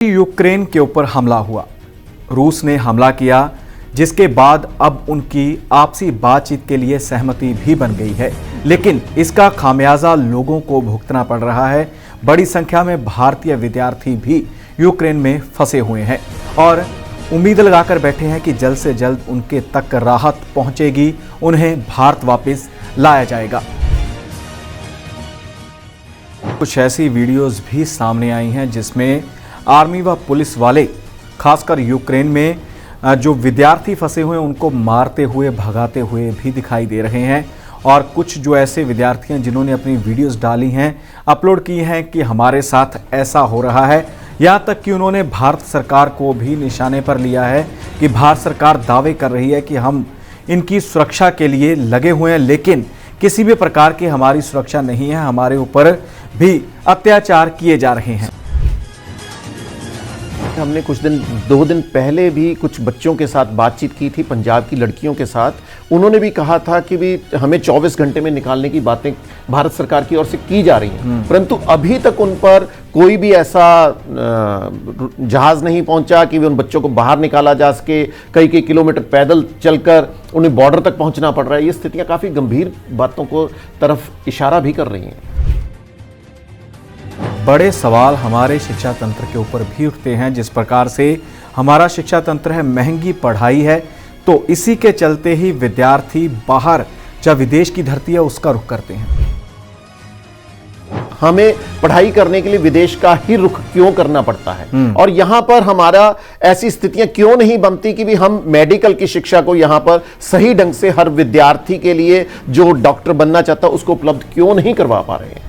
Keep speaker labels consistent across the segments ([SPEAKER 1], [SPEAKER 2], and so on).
[SPEAKER 1] Ukraine के ऊपर हमला हुआ। रूस ने हमला किया, जिसके बाद अब उनकी आपसी बातचीत के लिए सहमति भी बन गई है, लेकिन इसका खामियाजा लोगों को भुगतना पड़ रहा है। बड़ी संख्या में भारतीय विद्यार्थी भी यूक्रेन में फंसे हुए हैं और उम्मीद लगाकर बैठे हैं कि जल्द से जल्द उनके तक राहत पहुंचेगी, उन्हें भारत वापस लाया जाएगा। कुछ ऐसी वीडियोस भी सामने आई हैं जिसमें आर्मी व पुलिस वाले, खासकर यूक्रेन में जो विद्यार्थी फंसे हुए हैं उनको मारते हुए भगाते हुए भी दिखाई दे रहे हैं। और कुछ जो ऐसे विद्यार्थी हैं जिन्होंने अपनी वीडियोस डाली हैं, अपलोड की हैं कि हमारे साथ ऐसा हो रहा है। यहाँ तक कि उन्होंने भारत सरकार को भी निशाने पर लिया है कि भारत सरकार दावे कर रही है कि हम इनकी सुरक्षा के लिए लगे हुए हैं, लेकिन किसी भी प्रकार की हमारी सुरक्षा नहीं है, हमारे ऊपर भी अत्याचार किए जा रहे हैं।
[SPEAKER 2] हमने दो दिन पहले भी कुछ बच्चों के साथ बातचीत की थी, पंजाब की लड़कियों के साथ। उन्होंने भी कहा था कि भी हमें 24 घंटे में निकालने की बातें भारत सरकार की ओर से की जा रही हैं, परंतु अभी तक उन पर कोई भी ऐसा जहाज नहीं पहुंचा कि उन बच्चों को बाहर निकाला जा सके। कई किलोमीटर पैदल चलकर उन्हें बॉर्डर तक पहुंचना पड़ रहा है। ये स्थितियां काफ़ी गंभीर बातों को तरफ इशारा भी कर रही हैं।
[SPEAKER 1] बड़े सवाल हमारे शिक्षा तंत्र के ऊपर भी उठते हैं। जिस प्रकार से हमारा शिक्षा तंत्र है, महंगी पढ़ाई है, तो इसी के चलते ही विद्यार्थी बाहर या विदेश की धरती है उसका रुख करते हैं।
[SPEAKER 2] हमें पढ़ाई करने के लिए विदेश का ही रुख क्यों करना पड़ता है, और यहां पर हमारा ऐसी स्थितियां क्यों नहीं बनती कि भी हम मेडिकल की शिक्षा को यहां पर सही ढंग से हर विद्यार्थी के लिए जो डॉक्टर बनना चाहता है उसको उपलब्ध क्यों नहीं करवा पा रहे हैं।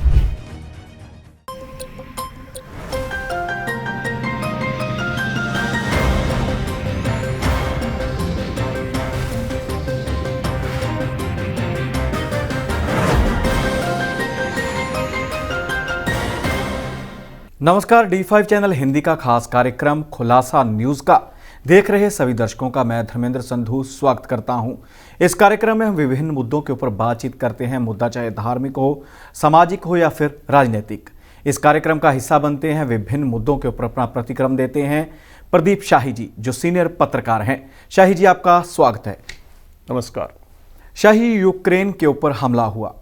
[SPEAKER 1] नमस्कार, D5 चैनल हिंदी का खास कार्यक्रम खुलासा न्यूज का देख रहे सभी दर्शकों का मैं धर्मेंद्र संधू स्वागत करता हूं। इस कार्यक्रम में हम विभिन्न मुद्दों के ऊपर बातचीत करते हैं, मुद्दा चाहे धार्मिक हो, सामाजिक हो या फिर राजनीतिक। इस कार्यक्रम का हिस्सा बनते हैं, विभिन्न मुद्दों के ऊपर अपना प्रतिक्रम देते हैं प्रदीप शाही जी, जो सीनियर पत्रकार हैं। शाही जी, आपका स्वागत है।
[SPEAKER 2] नमस्कार।
[SPEAKER 1] शाही, यूक्रेन के ऊपर हमला हुआ।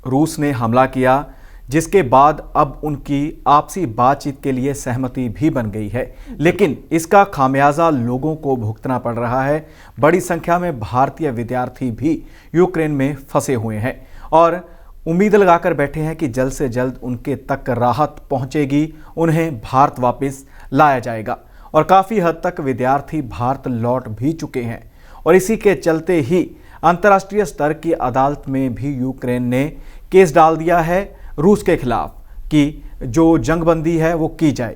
[SPEAKER 1] रूस ने हमला किया, जिसके बाद अब उनकी आपसी बातचीत के लिए सहमति भी बन गई है, लेकिन इसका खामियाजा लोगों को भुगतना पड़ रहा है। बड़ी संख्या में भारतीय विद्यार्थी भी यूक्रेन में फंसे हुए हैं और उम्मीद लगाकर बैठे हैं कि जल्द से जल्द उनके तक राहत पहुंचेगी, उन्हें भारत वापस लाया जाएगा। और काफ़ी हद तक विद्यार्थी भारत लौट भी चुके हैं और इसी के चलते ही अंतर्राष्ट्रीय स्तर की अदालत में भी यूक्रेन ने केस डाल दिया है रूस के खिलाफ कि जो जंगबंदी है वो की जाए।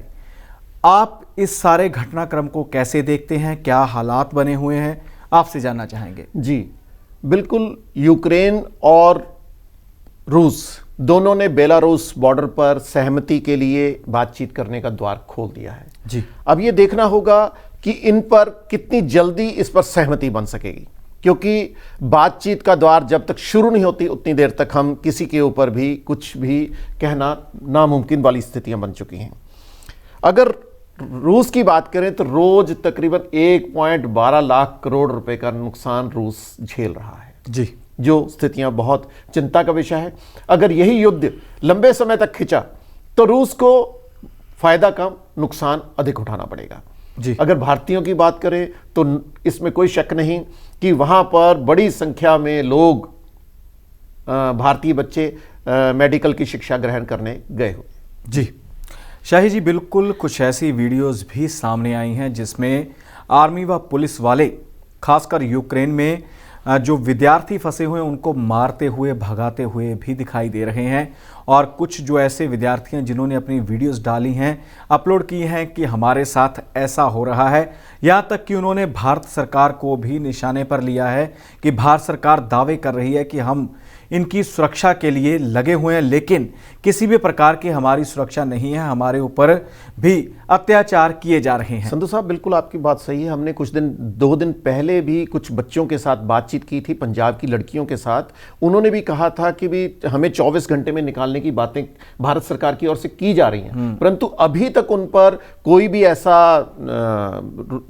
[SPEAKER 1] आप इस सारे घटनाक्रम को कैसे देखते हैं, क्या हालात बने हुए हैं, आपसे जानना चाहेंगे।
[SPEAKER 2] जी बिल्कुल, यूक्रेन और रूस दोनों ने बेलारूस बॉर्डर पर सहमति के लिए बातचीत करने का द्वार खोल दिया है।
[SPEAKER 1] जी,
[SPEAKER 2] अब ये देखना होगा कि इन पर कितनी जल्दी इस पर सहमति बन सकेगी, क्योंकि बातचीत का द्वार जब तक शुरू नहीं होती उतनी देर तक हम किसी के ऊपर भी कुछ भी कहना नामुमकिन वाली स्थितियां बन चुकी हैं। अगर रूस की बात करें तो रोज तकरीबन 1.12 लाख करोड़ रुपए का नुकसान रूस झेल रहा है।
[SPEAKER 1] जी,
[SPEAKER 2] जो स्थितियां बहुत चिंता का विषय है। अगर यही युद्ध लंबे समय तक खिंचा तो रूस को फायदा कम, नुकसान अधिक उठाना पड़ेगा।
[SPEAKER 1] जी,
[SPEAKER 2] अगर भारतीयों की बात करें तो इसमें कोई शक नहीं कि वहां पर बड़ी संख्या में लोग, भारतीय बच्चे मेडिकल की शिक्षा ग्रहण करने गए हुए।
[SPEAKER 1] जी शाही जी, बिल्कुल कुछ ऐसी वीडियोस भी सामने आई हैं जिसमें आर्मी व पुलिस वाले, खासकर यूक्रेन में जो विद्यार्थी फंसे हुए हैं उनको मारते हुए भगाते हुए भी दिखाई दे रहे हैं। और कुछ जो ऐसे विद्यार्थी हैं जिन्होंने अपनी वीडियोस डाली हैं, अपलोड की हैं कि हमारे साथ ऐसा हो रहा है। यहाँ तक कि उन्होंने भारत सरकार को भी निशाने पर लिया है कि भारत सरकार दावे कर रही है कि हम इनकी सुरक्षा के लिए लगे हुए हैं, लेकिन किसी भी प्रकार की हमारी सुरक्षा नहीं है, हमारे ऊपर भी अत्याचार किए जा रहे हैं।
[SPEAKER 2] संधू साहब, बिल्कुल आपकी बात सही है। हमने दो दिन पहले भी कुछ बच्चों के साथ बातचीत की थी, पंजाब की लड़कियों के साथ। उन्होंने भी कहा था कि भी हमें 24 घंटे में निकालने की बातें भारत सरकार की ओर से की जा रही हैं, परंतु अभी तक उन पर कोई भी ऐसा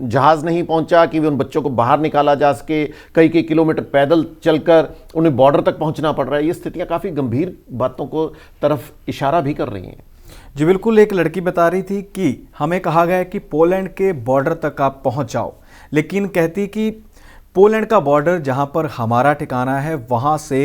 [SPEAKER 2] जहाज नहीं पहुंचा कि उन बच्चों को बाहर निकाला जा सके। कई कई किलोमीटर पैदल चलकर उन्हें बॉर्डर तक पहुंचना पड़ रहा है। ये स्थितियां काफी गंभीर बातों को तरफ इशारा भी कर रही हैं।
[SPEAKER 1] जी बिल्कुल, एक लड़की बता रही थी कि हमें कहा गया कि पोलैंड के बॉर्डर तक आप पहुंच जाओ, लेकिन कहती कि पोलैंड का बॉर्डर जहां पर हमारा ठिकाना है वहां से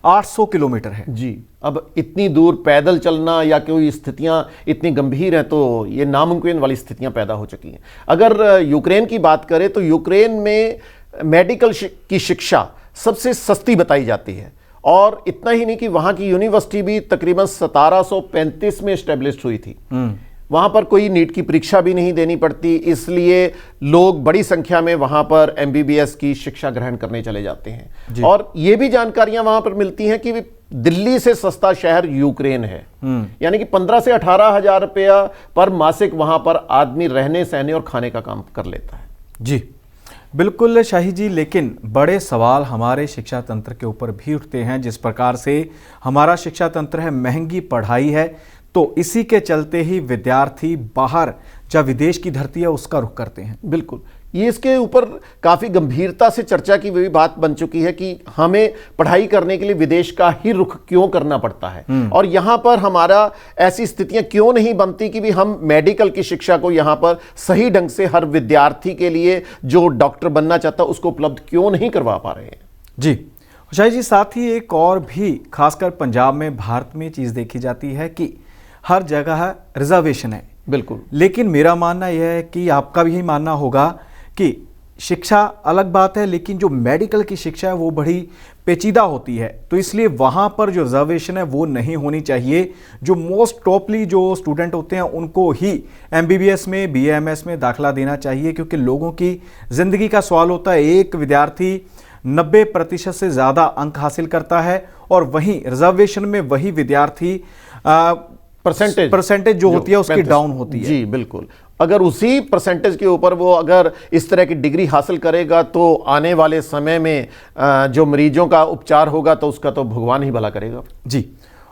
[SPEAKER 1] 800 किलोमीटर है।
[SPEAKER 2] जी, अब इतनी दूर पैदल चलना या कोई स्थितियां इतनी गंभीर हैं तो ये नामुमकिन वाली स्थितियां पैदा हो चुकी हैं। अगर यूक्रेन की बात करें तो यूक्रेन में मेडिकल की शिक्षा सबसे सस्ती बताई जाती है, और इतना ही नहीं कि वहां की यूनिवर्सिटी भी तकरीबन 1735 में एस्टेब्लिश हुई थी। वहां पर कोई नीट की परीक्षा भी नहीं देनी पड़ती, इसलिए लोग बड़ी संख्या में वहां पर एमबीबीएस की शिक्षा ग्रहण करने चले जाते हैं। और ये भी जानकारियां वहां पर मिलती हैं कि दिल्ली से सस्ता शहर यूक्रेन है, यानी कि 15 से 18 हजार रुपया पर मासिक वहां पर आदमी रहने सहने और खाने का काम कर लेता है।
[SPEAKER 1] जी बिल्कुल शाही जी, लेकिन बड़े सवाल हमारे शिक्षा तंत्र के ऊपर भी उठते हैं। जिस प्रकार से हमारा शिक्षा तंत्र है, महंगी पढ़ाई है, तो इसी के चलते ही विद्यार्थी बाहर या विदेश की धरती है उसका रुख करते हैं।
[SPEAKER 2] बिल्कुल, ये इसके ऊपर काफ़ी गंभीरता से चर्चा की हुई बात बन चुकी है कि हमें पढ़ाई करने के लिए विदेश का ही रुख क्यों करना पड़ता है, और यहाँ पर हमारा ऐसी स्थितियां क्यों नहीं बनती कि भी हम मेडिकल की शिक्षा को यहाँ पर सही ढंग से हर विद्यार्थी के लिए जो डॉक्टर बनना चाहता उसको उपलब्ध क्यों नहीं करवा पा रहे हैं।
[SPEAKER 1] जी शाही जी, साथ ही एक और भी खासकर पंजाब में, भारत में चीज़ देखी जाती है कि हर जगह रिजर्वेशन है।
[SPEAKER 2] बिल्कुल,
[SPEAKER 1] लेकिन मेरा मानना यह है कि आपका भी मानना होगा कि शिक्षा अलग बात है, लेकिन जो मेडिकल की शिक्षा है वो बड़ी पेचीदा होती है, तो इसलिए वहाँ पर जो रिजर्वेशन है वो नहीं होनी चाहिए। जो मोस्ट टॉपली जो स्टूडेंट होते हैं उनको ही एमबीबीएस में, बीएएमएस में दाखिला देना चाहिए, क्योंकि लोगों की ज़िंदगी का सवाल होता है। एक विद्यार्थी 90% से ज़्यादा अंक हासिल करता है, और वहीं रिजर्वेशन में वही विद्यार्थी परसेंटेज जो होती है उसकी डाउन होती है।
[SPEAKER 2] जी बिल्कुल, अगर उसी परसेंटेज के ऊपर वो अगर इस तरह की डिग्री हासिल करेगा तो आने वाले समय में जो मरीजों का उपचार होगा तो उसका तो भगवान ही भला करेगा।
[SPEAKER 1] जी,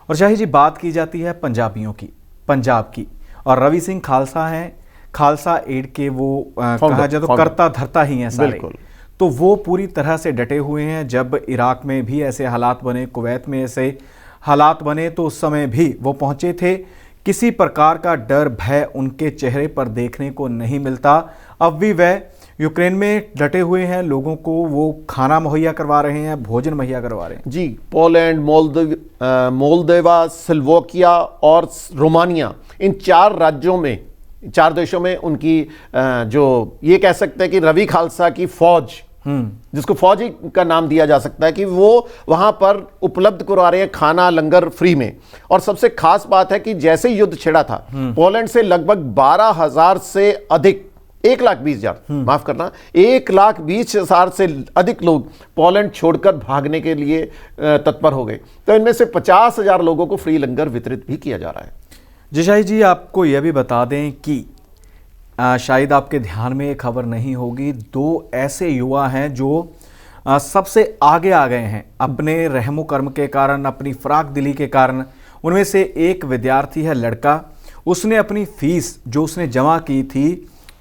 [SPEAKER 1] और शाही जी, बात की जाती है पंजाबियों की, पंजाब की, और रवि सिंह खालसा हैं, खालसा एड के वो कहा जाए तो करता धरता ही हैं सारे।
[SPEAKER 2] बिल्कुल,
[SPEAKER 1] तो वो पूरी तरह से डटे हुए हैं। जब इराक में भी ऐसे हालात बने, कुवैत में ऐसे हालात बने, तो उस समय भी वो पहुंचे थे। किसी प्रकार का डर भय उनके चेहरे पर देखने को नहीं मिलता। अब भी वह यूक्रेन में डटे हुए हैं, लोगों को वो खाना मुहैया करवा रहे हैं, भोजन मुहैया करवा रहे हैं।
[SPEAKER 2] जी, पोलैंड, मोल्दोवा, स्लोवाकिया और रोमानिया, इन 4 राज्यों में, 4 देशों में उनकी जो ये कह सकते हैं कि रवि खालसा की फौज, जिसको फौज ही का नाम दिया जा सकता है, कि वो वहां पर उपलब्ध करवा रहे हैं खाना, लंगर फ्री में। और सबसे खास बात है कि जैसे युद्ध छिड़ा था, पोलैंड से लगभग 12,000 से अधिक, 1,20,000 माफ करना, 1,20,000 से अधिक लोग पोलैंड छोड़कर भागने के लिए तत्पर हो गए। तो इनमें से 50,000 लोगों को फ्री लंगर वितरित भी किया जा रहा है।
[SPEAKER 1] जिशाई जी, आपको यह भी बता दें कि शायद आपके ध्यान में एक खबर नहीं होगी, 2 ऐसे युवा हैं जो सबसे आगे आ गए हैं अपने रहमो कर्म के कारण, अपनी फराक दिली के कारण। उनमें से एक विद्यार्थी है, लड़का, उसने अपनी फीस जो उसने जमा की थी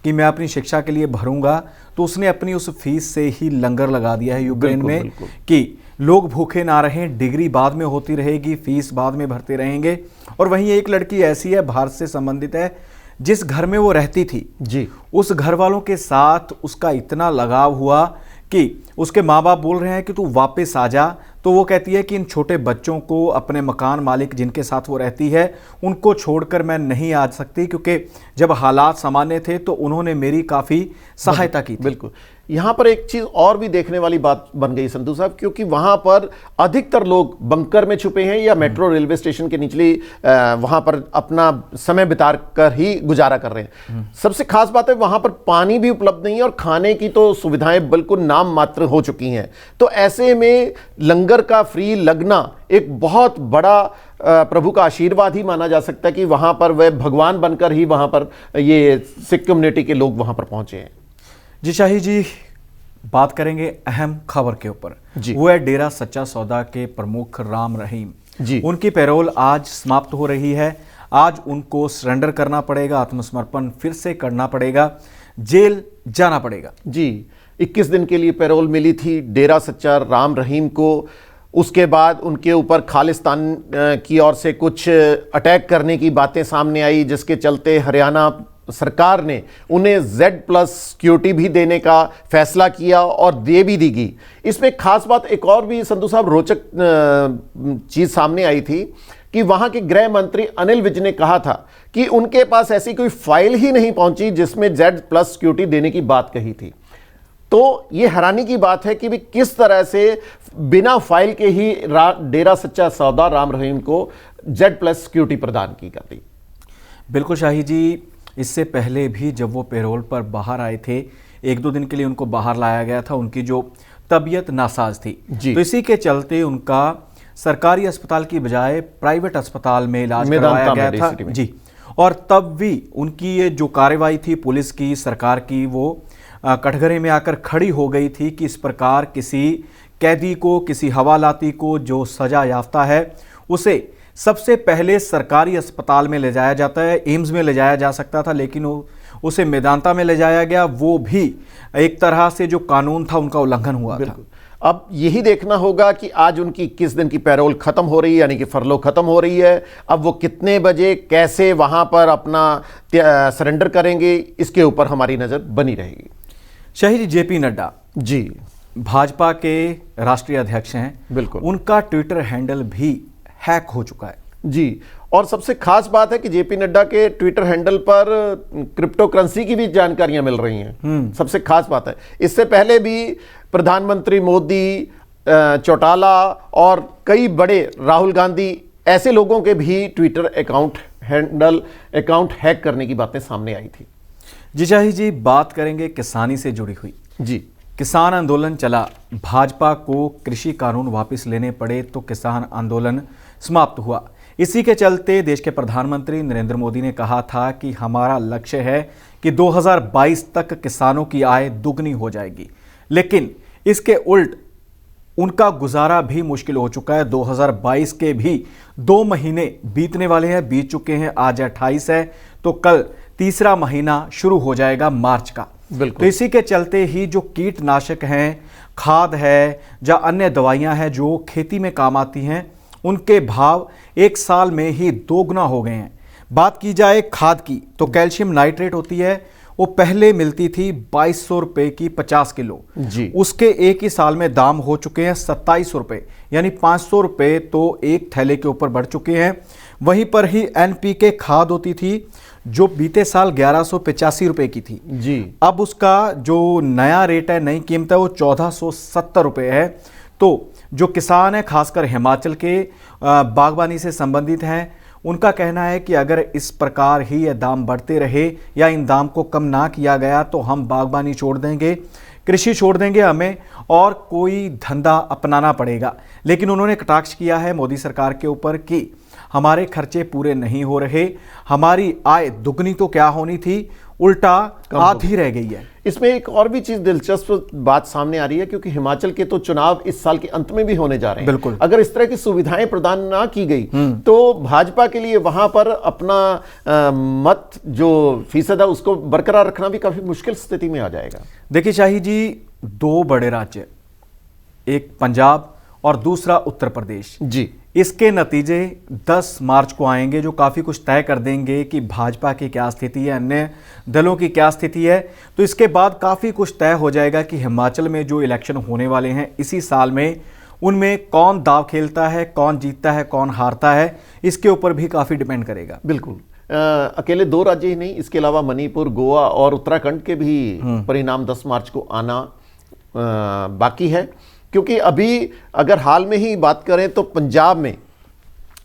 [SPEAKER 1] कि मैं अपनी शिक्षा के लिए भरूंगा, तो उसने अपनी उस फीस से ही लंगर लगा दिया है यूक्रेन में कि लोग भूखे ना रहें, डिग्री बाद में होती रहेगी, फीस बाद में भरते रहेंगे। और वहीं एक लड़की ऐसी है, भारत से संबंधित है, जिस घर में वो रहती थी
[SPEAKER 2] जी,
[SPEAKER 1] उस घर वालों के साथ उसका इतना लगाव हुआ कि उसके माँ बाप बोल रहे हैं कि तू वापस आ जा, तो वो कहती है कि इन छोटे बच्चों को, अपने मकान मालिक जिनके साथ वो रहती है, उनको छोड़कर मैं नहीं आ सकती, क्योंकि जब हालात सामान्य थे तो उन्होंने मेरी काफ़ी सहायता की थी।
[SPEAKER 2] बिल्कुल, यहाँ पर एक चीज और भी देखने वाली बात बन गई संधू साहब, क्योंकि वहां पर अधिकतर लोग बंकर में छुपे हैं या मेट्रो रेलवे स्टेशन के निचली वहां पर अपना समय बिता कर ही गुजारा कर रहे हैं। सबसे खास बात है वहां पर पानी भी उपलब्ध नहीं है और खाने की तो सुविधाएं बिल्कुल नाम मात्र हो चुकी हैं। तो ऐसे में लंगर का फ्री लगना एक बहुत बड़ा प्रभु का आशीर्वाद ही माना जा सकता है कि वहां पर वह भगवान बनकर ही वहां पर ये सिख कम्युनिटी के लोग वहां पर पहुंचे हैं।
[SPEAKER 1] जी शाही जी, बात करेंगे अहम खबर के ऊपर। वो है डेरा सच्चा सौदा के प्रमुख राम रहीम
[SPEAKER 2] जी।
[SPEAKER 1] उनकी पैरोल आज समाप्त हो रही है। आज उनको सरेंडर करना पड़ेगा, आत्मसमर्पण फिर से करना पड़ेगा, जेल जाना पड़ेगा।
[SPEAKER 2] जी, 21 दिन के लिए पैरोल मिली थी डेरा सच्चा राम रहीम को। उसके बाद उनके ऊपर खालिस्तान की ओर से कुछ अटैक करने की बातें सामने आई, जिसके चलते हरियाणा सरकार ने उन्हें Z+ सिक्योरिटी भी देने का फैसला किया और दे भी दी गई। इसमें खास बात एक और भी संधू साहब रोचक चीज सामने आई थी कि वहां के गृह मंत्री अनिल विज ने कहा था कि उनके पास ऐसी कोई फाइल ही नहीं पहुंची जिसमें Z+ सिक्योरिटी देने की बात कही थी। तो ये हैरानी की बात है कि भी किस तरह से बिना फाइल के ही डेरा सच्चा सौदा राम रहीम को Z+ सिक्योरिटी प्रदान की गई।
[SPEAKER 1] बिल्कुल शाही जी, इससे पहले भी जब वो पैरोल पर बाहर आए थे, 1-2 दिन के लिए उनको बाहर लाया गया था, उनकी जो तबीयत नासाज थी, तो इसी के चलते उनका सरकारी अस्पताल की बजाय प्राइवेट अस्पताल में इलाज करवाया गया था जी। और तब भी उनकी ये जो कार्रवाई थी पुलिस की, सरकार की, वो कटघरे में आकर खड़ी हो गई थी कि इस प्रकार किसी कैदी को, किसी हवालाती को जो सजा याफ्ता है, उसे सबसे पहले सरकारी अस्पताल में ले जाया जाता है, एम्स में ले जाया जा सकता था, लेकिन उसे मेदांता में ले जाया गया। वो भी एक तरह से जो कानून था उनका उल्लंघन हुआ था।
[SPEAKER 2] अब यही देखना होगा कि आज उनकी किस दिन की पैरोल खत्म हो रही है, यानी कि फरलो खत्म हो रही है। अब वो कितने बजे कैसे वहां पर अपना सरेंडर करेंगे, इसके ऊपर हमारी नजर बनी रहेगी।
[SPEAKER 1] शहीद JP नड्डा
[SPEAKER 2] जी
[SPEAKER 1] भाजपा के राष्ट्रीय अध्यक्ष हैं,
[SPEAKER 2] बिल्कुल।
[SPEAKER 1] उनका ट्विटर हैंडल भी हैक हो चुका है
[SPEAKER 2] जी। और सबसे खास बात है कि JP नड्डा के ट्विटर हैंडल पर क्रिप्टो करेंसी की भी जानकारियां मिल रही हैं। सबसे खास बात है, इससे पहले भी प्रधानमंत्री मोदी, चौटाला और कई बड़े, राहुल गांधी, ऐसे लोगों के भी ट्विटर अकाउंट हैक करने की बातें सामने आई थी।
[SPEAKER 1] जी शाही जी, बात करेंगे किसानी से जुड़ी हुई।
[SPEAKER 2] जी,
[SPEAKER 1] किसान आंदोलन चला, भाजपा को कृषि कानून वापस लेने पड़े तो किसान आंदोलन समाप्त हुआ। इसी के चलते देश के प्रधानमंत्री नरेंद्र मोदी ने कहा था कि हमारा लक्ष्य है कि 2022 तक किसानों की आय दुगनी हो जाएगी, लेकिन इसके उल्ट उनका गुजारा भी मुश्किल हो चुका है। 2022 के भी 2 महीने बीतने वाले हैं, बीत चुके हैं। आज 28 है तो कल तीसरा महीना शुरू हो जाएगा मार्च का। तो इसी के चलते ही जो कीटनाशक हैं, खाद है या अन्य दवाइयां हैं जो खेती में काम आती हैं, उनके भाव 1 साल में ही 2 गुना हो गए हैं। बात की जाए खाद की तो कैल्शियम नाइट्रेट होती है, वो पहले मिलती थी 2200 रुपए की 50 किलो
[SPEAKER 2] जी।
[SPEAKER 1] उसके एक ही साल में दाम हो चुके हैं 2700 रुपए, यानी 500 रुपए तो एक थैले के ऊपर बढ़ चुके हैं। वहीं पर ही NPK खाद होती थी जो बीते साल 1185 रुपए की थी
[SPEAKER 2] जी।
[SPEAKER 1] अब उसका जो नया रेट है, नई कीमत है, वो 1470 रुपए है। तो जो किसान है, खासकर हिमाचल के बागवानी से संबंधित हैं, उनका कहना है कि अगर इस प्रकार ही ये दाम बढ़ते रहे या इन दाम को कम ना किया गया तो हम बागवानी छोड़ देंगे, कृषि छोड़ देंगे, हमें और कोई धंधा अपनाना पड़ेगा। लेकिन उन्होंने कटाक्ष किया है मोदी सरकार के ऊपर कि हमारे खर्चे पूरे नहीं हो रहे, हमारी आय दुगनी तो क्या होनी थी, उल्टा आधी रह गई है।
[SPEAKER 2] इसमें एक और भी चीज दिलचस्प बात सामने आ रही है, क्योंकि हिमाचल के तो चुनाव इस साल के अंत में भी होने जा रहे हैं।
[SPEAKER 1] बिल्कुल।
[SPEAKER 2] अगर इस तरह की सुविधाएं प्रदान ना की गई तो भाजपा के लिए वहां पर अपना मत जो फीसद है उसको बरकरार रखना भी काफी मुश्किल स्थिति में आ जाएगा।
[SPEAKER 1] देखिए शाही जी, 2 बड़े राज्य, एक पंजाब और दूसरा उत्तर प्रदेश
[SPEAKER 2] जी,
[SPEAKER 1] इसके नतीजे 10 मार्च को आएंगे जो काफ़ी कुछ तय कर देंगे कि भाजपा की क्या स्थिति है, अन्य दलों की क्या स्थिति है। तो इसके बाद काफ़ी कुछ तय हो जाएगा कि हिमाचल में जो इलेक्शन होने वाले हैं इसी साल में, उनमें कौन दाव खेलता है, कौन जीतता है, कौन हारता है, इसके ऊपर भी काफ़ी डिपेंड करेगा।
[SPEAKER 2] बिल्कुल। अकेले 2 राज्य ही नहीं, इसके अलावा मणिपुर, गोवा और उत्तराखंड के भी परिणाम 10 मार्च को आना बाकी है, क्योंकि अभी अगर हाल में ही बात करें तो पंजाब में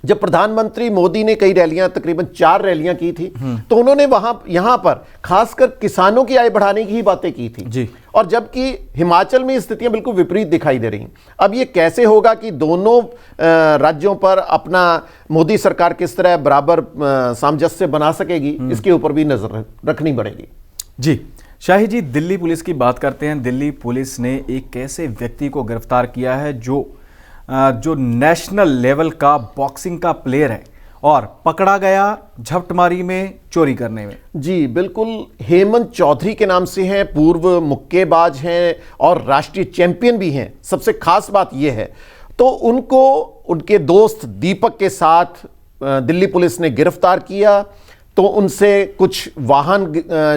[SPEAKER 2] जब प्रधानमंत्री मोदी ने कई रैलियां, तकरीबन 4 रैलियां की थी, तो उन्होंने यहां पर खासकर किसानों की आय बढ़ाने की ही बातें की थी
[SPEAKER 1] जी। और
[SPEAKER 2] जबकि हिमाचल में स्थितियां बिल्कुल विपरीत दिखाई दे रही। अब ये कैसे होगा कि दोनों राज्यों पर अपना मोदी सरकार किस तरह बराबर सामंजस्य बना सकेगी, इसके ऊपर भी नजर रखनी पड़ेगी।
[SPEAKER 1] जी शाही जी, दिल्ली पुलिस की बात करते हैं। दिल्ली पुलिस ने एक ऐसे व्यक्ति को गिरफ्तार किया है जो नेशनल लेवल का बॉक्सिंग का प्लेयर है और पकड़ा गया झपटमारी में, चोरी करने में। जी
[SPEAKER 2] बिल्कुल, हेमंत चौधरी के नाम से हैं, पूर्व मुक्केबाज हैं और राष्ट्रीय चैंपियन भी हैं। सबसे खास बात यह है, तो उनको उनके दोस्त दीपक के साथ दिल्ली पुलिस ने गिरफ्तार किया। तो उनसे कुछ वाहन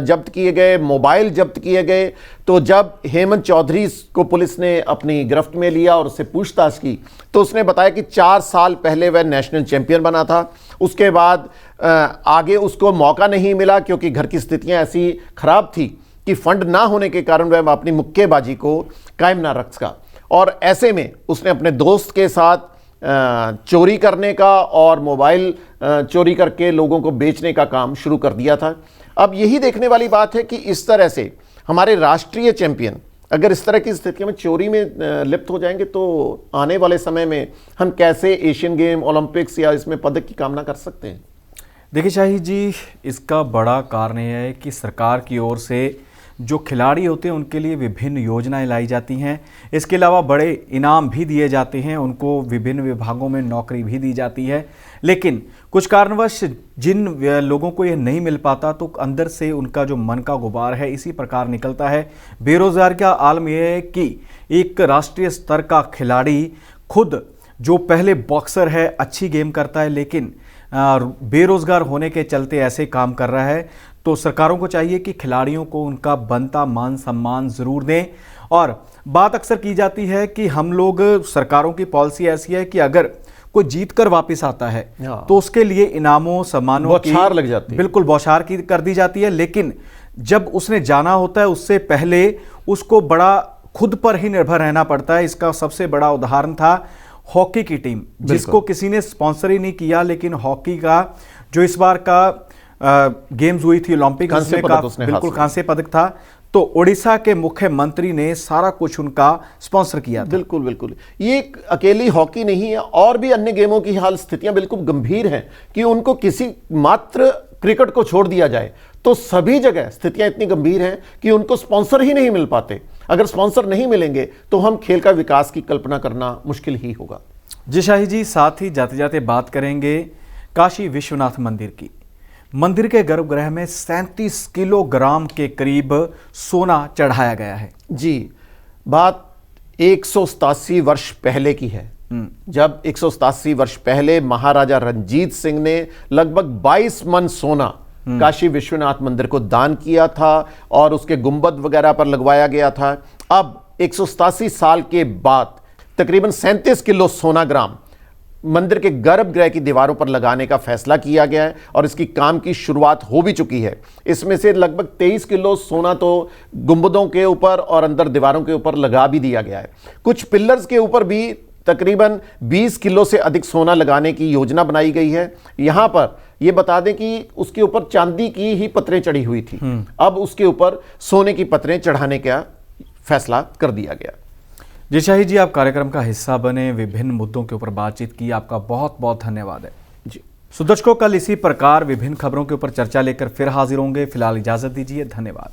[SPEAKER 2] जब्त किए गए, मोबाइल जब्त किए गए। तो जब हेमंत चौधरी को पुलिस ने अपनी गिरफ्त में लिया और उससे पूछताछ की, तो उसने बताया कि 4 साल पहले वह नेशनल चैंपियन बना था। उसके बाद आगे उसको मौका नहीं मिला, क्योंकि घर की स्थितियां ऐसी खराब थी कि फंड ना होने के कारण वह अपनी मुक्केबाजी को कायम ना रख सका। और ऐसे में उसने अपने दोस्त के साथ चोरी करने का और मोबाइल चोरी करके लोगों को बेचने का काम शुरू कर दिया था। अब यही देखने वाली बात है कि इस तरह से हमारे राष्ट्रीय चैंपियन अगर इस तरह की स्थितियों में चोरी में लिप्त हो जाएंगे, तो आने वाले समय में हम कैसे एशियन गेम, ओलंपिक्स या इसमें पदक की कामना कर सकते हैं।
[SPEAKER 1] देखिए शाही जी, इसका बड़ा कारण यह है कि सरकार की ओर से जो खिलाड़ी होते हैं उनके लिए विभिन्न योजनाएं लाई जाती हैं। इसके अलावा बड़े इनाम भी दिए जाते हैं, उनको विभिन्न विभागों में नौकरी भी दी जाती है। लेकिन कुछ कारणवश जिन लोगों को यह नहीं मिल पाता, तो अंदर से उनका जो मन का गुबार है इसी प्रकार निकलता है। बेरोजगार का आलम यह है कि एक राष्ट्रीय स्तर का खिलाड़ी खुद जो पहले बॉक्सर है, अच्छी गेम करता है, लेकिन बेरोजगार होने के चलते ऐसे काम कर रहा है। तो सरकारों को चाहिए कि खिलाड़ियों को उनका बनता मान सम्मान ज़रूर दें। और बात अक्सर की जाती है कि हम लोग, सरकारों की पॉलिसी ऐसी है कि अगर कोई जीत कर वापस आता है तो उसके लिए इनामों सम्मानों की
[SPEAKER 2] बौछार लग जाती है,
[SPEAKER 1] बिल्कुल बौछार की कर दी जाती है। लेकिन जब उसने जाना होता है उससे पहले उसको बड़ा खुद पर ही निर्भर रहना पड़ता है। इसका सबसे बड़ा उदाहरण था हॉकी की टीम, जिसको किसी ने स्पॉन्सर ही नहीं किया, लेकिन हॉकी का जो इस बार का गेम्स हुई थी ओलंपिक, उसमें बिल्कुल कांस्य पदक था। तो ओडिशा के मुख्यमंत्री ने सारा कुछ उनका स्पॉन्सर किया था।
[SPEAKER 2] बिल्कुल बिल्कुल, ये एक अकेली हॉकी नहीं है, और भी अन्य गेमों की हाल स्थितियां बिल्कुल गंभीर हैं कि उनको किसी मात्र क्रिकेट को छोड़ दिया जाए तो सभी जगह स्थितियां इतनी गंभीर हैं कि उनको स्पॉन्सर ही नहीं मिल पाते। अगर स्पॉन्सर नहीं मिलेंगे तो हम खेल का विकास की कल्पना करना मुश्किल ही होगा।
[SPEAKER 1] जी शाही जी, साथ ही जाते जाते बात करेंगे काशी विश्वनाथ मंदिर की। मंदिर के गर्भगृह में 37 किलोग्राम के करीब सोना चढ़ाया गया है।
[SPEAKER 2] जी, बात 187 वर्ष पहले की है, जब 187 वर्ष पहले महाराजा रंजीत सिंह ने लगभग 22 मन सोना काशी विश्वनाथ मंदिर को दान किया था और उसके गुंबद वगैरह पर लगवाया गया था। अब 187 साल के बाद तकरीबन 37 किलो सोना ग्राम मंदिर के गर्भगृह की दीवारों पर लगाने का फैसला किया गया है और इसकी काम की शुरुआत हो भी चुकी है। इसमें से लगभग 23 किलो सोना तो गुंबदों के ऊपर और अंदर दीवारों के ऊपर लगा भी दिया गया है। कुछ पिलर्स के ऊपर भी तकरीबन 20 किलो से अधिक सोना लगाने की योजना बनाई गई है। यहां पर यह बता दें कि उसके ऊपर चांदी की ही पत्रें चढ़ी हुई थी, अब उसके ऊपर सोने की पत्रें चढ़ाने का फैसला कर दिया गया।
[SPEAKER 1] जी शाही जी, आप कार्यक्रम का हिस्सा बने, विभिन्न मुद्दों के ऊपर बातचीत की, आपका बहुत बहुत धन्यवाद है।
[SPEAKER 2] जी
[SPEAKER 1] दर्शकों, कल इसी प्रकार विभिन्न खबरों के ऊपर चर्चा लेकर फिर हाजिर होंगे। फिलहाल इजाजत दीजिए, धन्यवाद।